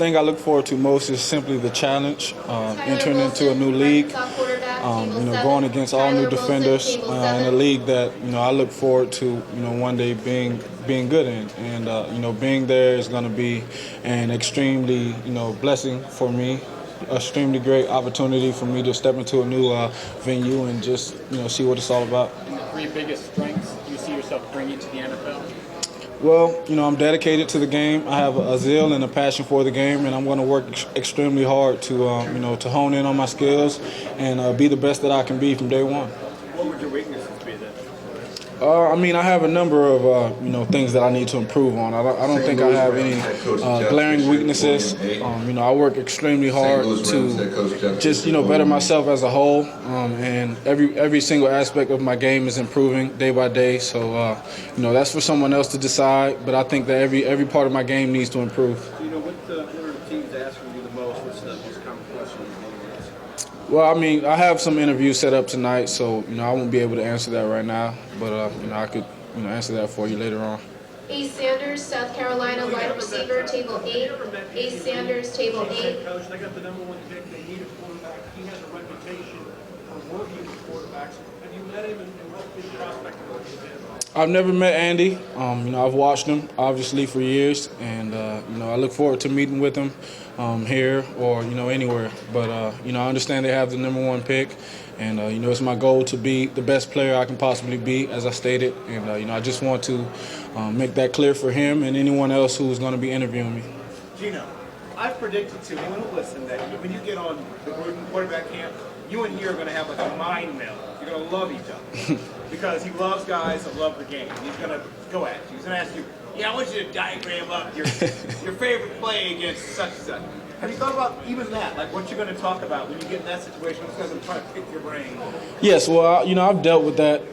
thing I look forward to most is simply the challenge, entering into a new league, going against all new defenders in a league that I look forward to one day being good in, and being there is going to be an extremely blessing for me. Extremely great opportunity for me to step into a new venue and just see what it's all about. And the three biggest strengths you see yourself bringing to the NFL? Well, I'm dedicated to the game. I have a zeal and a passion for the game, and I'm going to work extremely hard to, to hone in on my skills and be the best that I can be from day one. What would your weaknesses be then? I have a number of things that I need to improve on. I don't think I have any glaring weaknesses. I work extremely hard to just better myself as a whole, and every single aspect of my game is improving day by day. So that's for someone else to decide. But I think that every part of my game needs to improve. What are the teams asking you the most? What's the most common question? Well, I have some interviews set up tonight, so I won't be able to answer that right now, but I could answer that for you later on. Ace Sanders, South Carolina, wide receiver, table 8. Ace Sanders, table 8. Coach, they got the number one pick. They need a quarterback. He has a reputation for working with quarterbacks. Have you met him, and what's the prospect of working with him? I've never met Andy. I've watched him obviously for years, and I look forward to meeting with him here or anywhere. But I understand they have the number one pick, and it's my goal to be the best player I can possibly be, as I stated. And I just want to make that clear for him and anyone else who's going to be interviewing me. Geno, I've predicted to anyone who listens that when you get on the Gruden quarterback camp, you and he are going to have like a mind meld. You're going to love each other because he loves guys that love the game. He's going to go at you. He's going to ask you, I want you to diagram up your favorite play against such and such. Have you thought about even that, like what you're going to talk about when you get in that situation? Because I'm trying to pick your brain. Yes, well, I've dealt with that,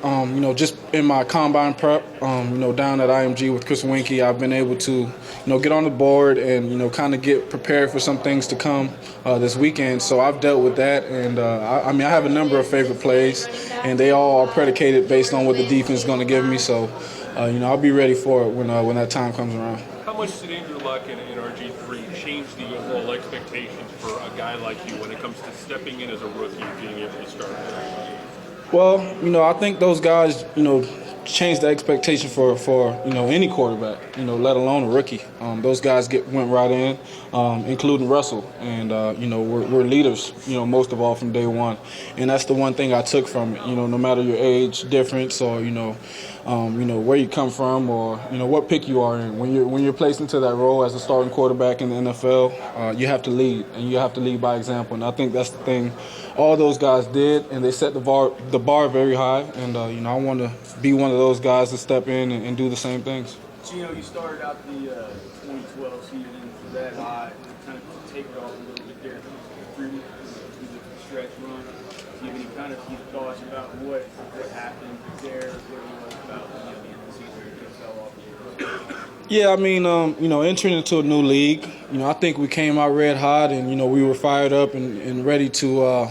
just in my combine prep, down at IMG with Chris Winkie. I've been able to, get on the board and, kind of get prepared for some things to come this weekend. So I've dealt with that, and I have a number of favorite plays, and they all are predicated based on what the defense is going to give me. So, I'll be ready for it when that time comes around. How much did Andrew Luck and RG3 change the overall expectations for a guy like you when it comes to stepping in as a rookie and being able to start? Well, I think those guys, changed the expectation for any quarterback, let alone a rookie. Those guys went right in, including Russell, and we're leaders, most of all from day one, and that's the one thing I took from it. No matter your age difference or where you come from or what pick you are in, when you're placed into that role as a starting quarterback in the NFL, you have to lead, and you have to lead by example. And I think that's the thing all those guys did, and they set the bar very high. And I want to be one of those guys to step in and do the same things. Geno, you started out the 2012 season that hot, and kind of take it off a little bit there through the stretch run. Do you have any kind of thoughts about what happened there, what it was about the end of the season it fell off a little bit? Yeah, entering into a new league, I think we came out red hot, and we were fired up and ready to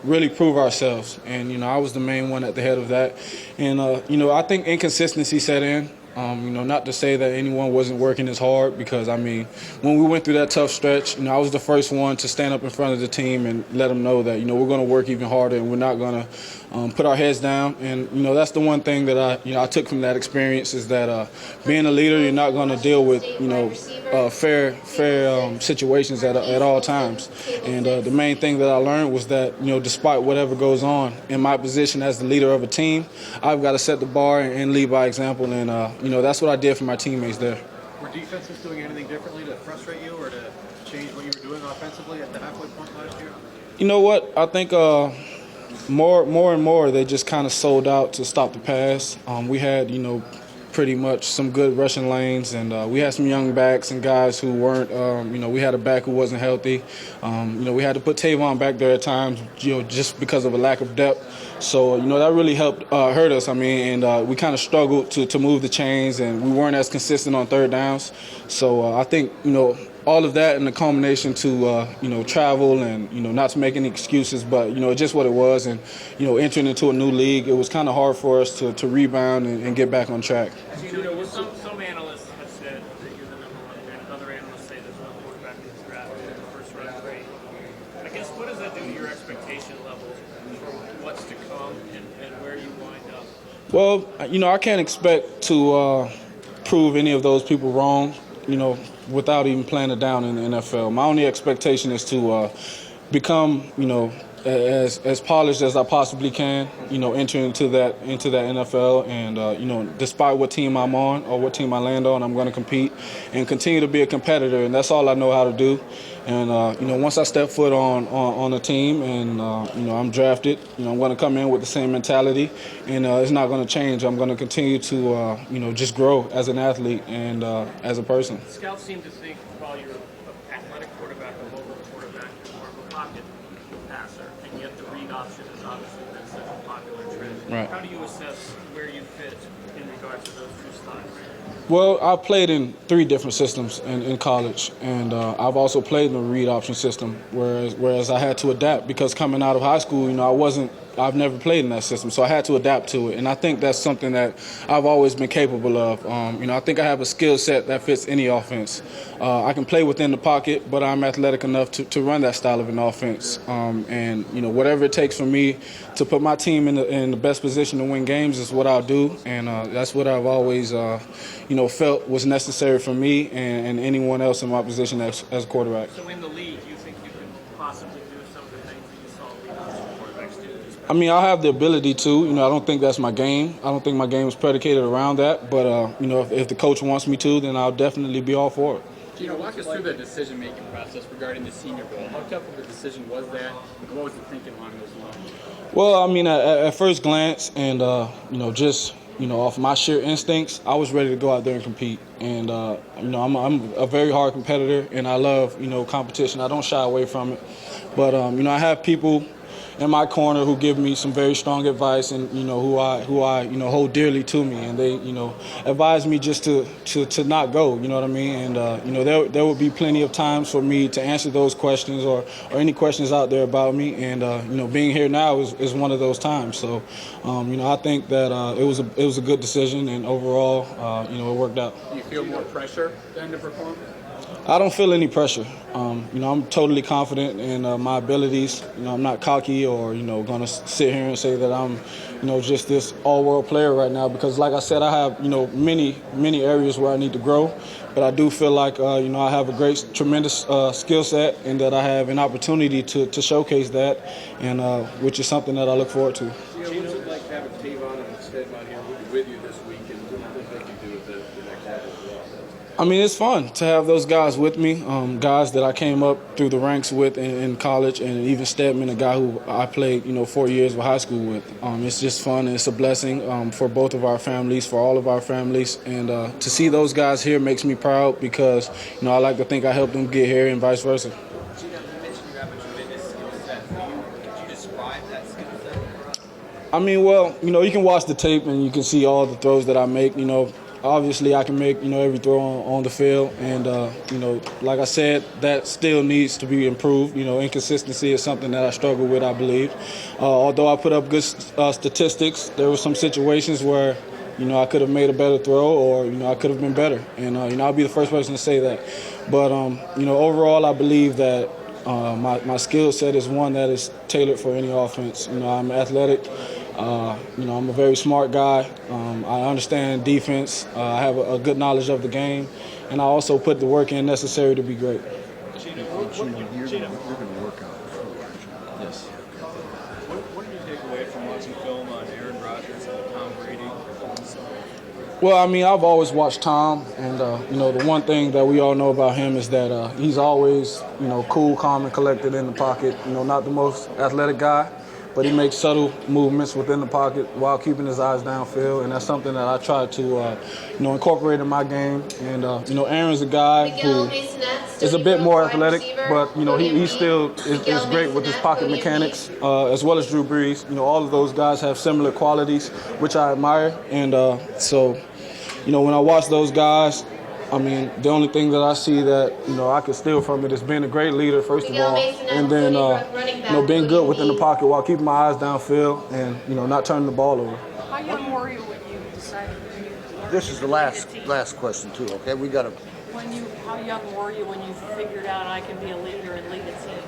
really prove ourselves. And I was the main one at the head of that. And I think inconsistency set in. Not to say that anyone wasn't working as hard, because when we went through that tough stretch, I was the first one to stand up in front of the team and let them know that we're going to work even harder and we're not going to put our heads down. And that's the one thing that I took from that experience, is that being a leader, you're not going to deal with fair situations at all times. And the main thing that I learned was that despite whatever goes on in my position as the leader of a team, I've got to set the bar and lead by example. And that's what I did for my teammates there. Were defenses doing anything differently to frustrate you or to change what you were doing offensively at the halfway point last year? You know what? I think more and more they just kind of sold out to stop the pass. We had, pretty much some good rushing lanes, and we had some young backs and guys who weren't, we had a back who wasn't healthy. We had to put Tavon back there at times, just because of a lack of depth. So, that really hurt us. We kind of struggled to move the chains, and we weren't as consistent on third downs. So I think, all of that and the culmination to, travel and, not to make any excuses, but, just what it was. And, entering into a new league, it was kind of hard for us to rebound and get back on track. Some analysts have said that you're the number one pick. Other analysts say there's one quarterback what's to come and where you wind up? Well, I can't expect to prove any of those people wrong, without even playing it down in the NFL. My only expectation is to become, as polished as I possibly can, enter into that NFL, and despite what team I'm on or what team I land on, I'm going to compete and continue to be a competitor, and that's all I know how to do. And once I step foot on a team and I'm drafted, I'm going to come in with the same mentality, and it's not going to change. I'm going to continue to just grow as an athlete and as a person. Scouts seem to think while you're an athletic quarterback, a mobile quarterback, you're more of a pocket passer, and yet the read option has obviously been such a popular trend. Right. How do you assess where you fit in regards to those two styles? Well, I played in 3 different systems in college, and I've also played in the read option system, whereas I had to adapt because coming out of high school, I've never played in that system, so I had to adapt to it, and I think that's something that I've always been capable of. I think I have a skill set that fits any offense. I can play within the pocket, but I'm athletic enough to run that style of an offense, and whatever it takes for me to put my team in the best position to win games is what I'll do, and that's what I've always felt was necessary for me and anyone else in my position as a quarterback. So in the league, you think you can possibly do some of the things that you saw lead option quarterbacks do? I mean, I have the ability to. I don't think that's my game. I don't think my game is predicated around that. But, if the coach wants me to, then I'll definitely be all for it. Geno, walk us through the decision-making process regarding the Senior Bowl. How tough of a decision was that? What was the thinking along those lines? Well, I mean, at first glance and, just, off my sheer instincts, I was ready to go out there and compete. And, I'm a very hard competitor, and I love, competition. I don't shy away from it. But, I have people in my corner who give me some very strong advice, and who I hold dearly to me, and they advise me just to not go. You know what I mean? And there will be plenty of times for me to answer those questions or any questions out there about me. And being here now is one of those times. So I think that it was a good decision, and overall it worked out. Do you feel more pressure than to perform? I don't feel any pressure. I'm totally confident in my abilities. I'm not cocky or, going to sit here and say that I'm, just this all-world player right now because, like I said, I have, many areas where I need to grow. But I do feel like, I have a tremendous skill set and that I have an opportunity to showcase that, and which is something that I look forward to. What was it like having Tavon and Stedman here with you this week, and what do you think you do with the next level as well? I mean, it's fun to have those guys with me, guys that I came up through the ranks with in college, and even Stedman, a guy who I played, 4 years of high school with. It's just fun, and it's a blessing for both of our families, for all of our families. And to see those guys here makes me proud because, I like to think I helped them get here and vice versa. Geno, you mentioned you have a tremendous skill set. Could you describe that skill set? I mean, well, you can watch the tape and you can see all the throws that I make, Obviously, I can make every throw on the field, and like I said, that still needs to be improved. Inconsistency is something that I struggle with, I believe. Although I put up good statistics, there were some situations where I could have made a better throw, or I could have been better, and I'll be the first person to say that. But overall, I believe that my skill set is one that is tailored for any offense. I'm athletic. I'm a very smart guy. I understand defense. I have a good knowledge of the game, and I also put the work in necessary to be great. Geno, you're going to work out before, aren't you? Yes. What did you take away from watching film on Aaron Rodgers and Tom Brady? Well, I mean, I've always watched Tom, and the one thing that we all know about him is that he's always, cool, calm, and collected in the pocket. Not the most athletic guy, but he makes subtle movements within the pocket while keeping his eyes downfield, and that's something that I try to, incorporate in my game. And Aaron's a guy who is a bit more athletic, but he still is great with his pocket mechanics, as well as Drew Brees. All of those guys have similar qualities, which I admire, and so when I watch those guys, I mean, the only thing that I see that, I can steal from it is being a great leader, first of all, and then, being good within the pocket while keeping my eyes downfield and, not turning the ball over. How young were you when you decided to do This is the last question too, okay? We got to... How young were you when you figured out I can be a leader and lead a team?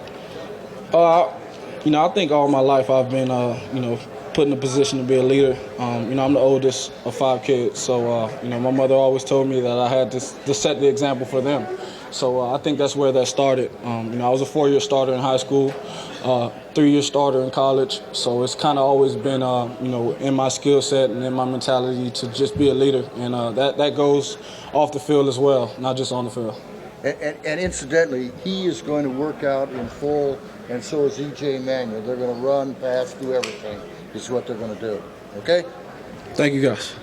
You know, I think all my life I've been, you know, put in a position to be a leader. You know, I'm the oldest of 5 kids, so you know, my mother always told me that I had to set the example for them. So I think that's where that started. You know, I was a 4-year starter in high school, 3-year starter in college. So it's kind of always been, you know, in my skill set and in my mentality to just be a leader, and that goes off the field as well, not just on the field. And incidentally, he is going to work out in full, and so is E.J. Manuel. They're going to run, pass, do everything. Is what they're going to do. Okay? Thank you, guys.